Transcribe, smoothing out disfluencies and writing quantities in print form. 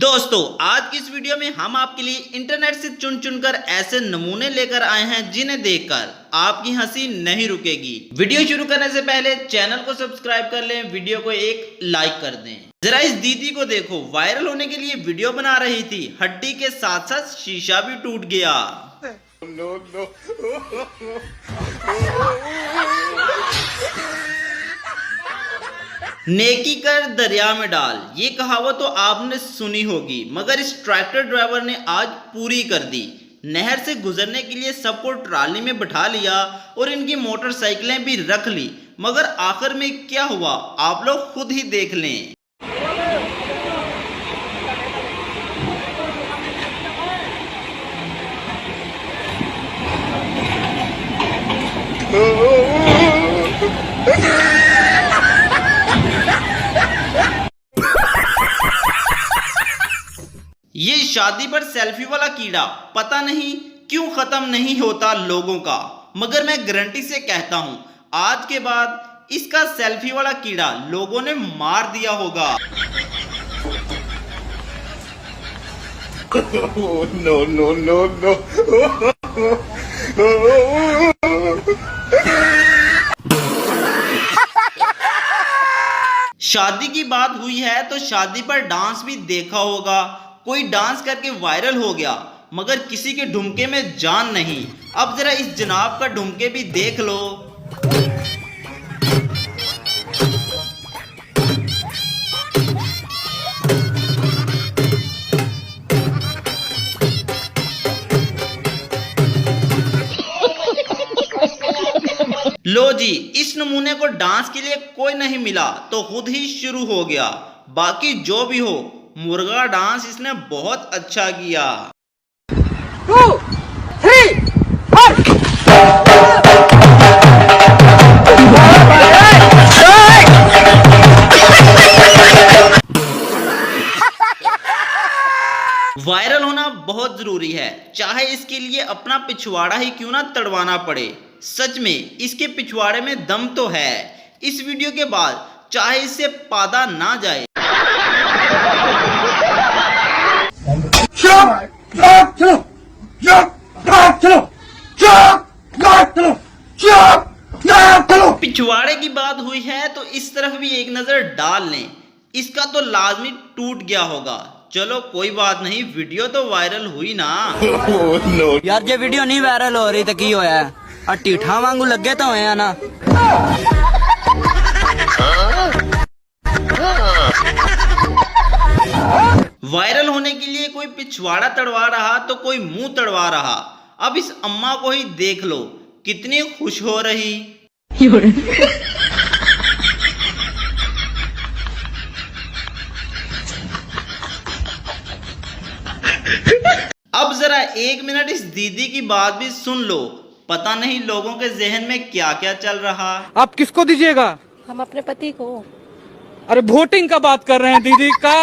दोस्तों आज की इस वीडियो में हम आपके लिए इंटरनेट से चुन चुनकर ऐसे नमूने लेकर आए हैं जिन्हें देखकर आपकी हंसी नहीं रुकेगी। वीडियो शुरू करने से पहले चैनल को सब्सक्राइब कर लें, वीडियो को एक लाइक कर दें। जरा इस दीदी को देखो, वायरल होने के लिए वीडियो बना रही थी, हड्डी के साथ साथ शीशा भी टूट गया। नेकी कर दरिया में डाल, ये कहावत तो आपने सुनी होगी, मगर इस ट्रैक्टर ड्राइवर ने आज पूरी कर दी। नहर से गुजरने के लिए सबको ट्राली में बिठा लिया और इनकी मोटरसाइकिलें भी रख ली, मगर आखिर में क्या हुआ आप लोग खुद ही देख लें। ये शादी पर सेल्फी वाला कीड़ा पता नहीं क्यों खत्म नहीं होता लोगों का, मगर मैं गारंटी से कहता हूं आज के बाद इसका सेल्फी वाला कीड़ा लोगों ने मार दिया होगा। No, no, no, no. शादी की बात हुई है तो शादी पर डांस भी देखा होगा, कोई डांस करके वायरल हो गया मगर किसी के ढुमके में जान नहीं। अब जरा इस जनाब का ढुमके भी देख लो। लो जी, इस नमूने को डांस के लिए कोई नहीं मिला तो खुद ही शुरू हो गया। बाकी जो भी हो, मुर्गा डांस इसने बहुत अच्छा किया। 2, 3, 4 वायरल होना बहुत जरूरी है, चाहे इसके लिए अपना पिछवाड़ा ही क्यों ना तड़वाना पड़े। सच में इसके पिछवाड़े में दम तो है। इस वीडियो के बाद चाहे इससे पादा ना जाए। पिछवाड़े की बात हुई है तो इस तरफ भी एक नजर डाल लें, इसका तो लाजमी टूट गया होगा। चलो कोई बात नहीं, वीडियो तो वायरल हुई ना। यार जे वीडियो नहीं वायरल हो रही तो की होया है? टीठा वांगू लगे तो होया ना। वायरल होने के लिए कोई पिछवाड़ा तड़वा रहा तो कोई मुंह तड़वा रहा। अब इस अम्मा को ही देख लो, कितनी खुश हो रही। अब जरा 1 मिनट इस दीदी की बात भी सुन लो, पता नहीं लोगों के जहन में क्या क्या चल रहा। आप किसको दीजिएगा? हम अपने पति को। अरे वोटिंग का बात कर रहे हैं दीदी का।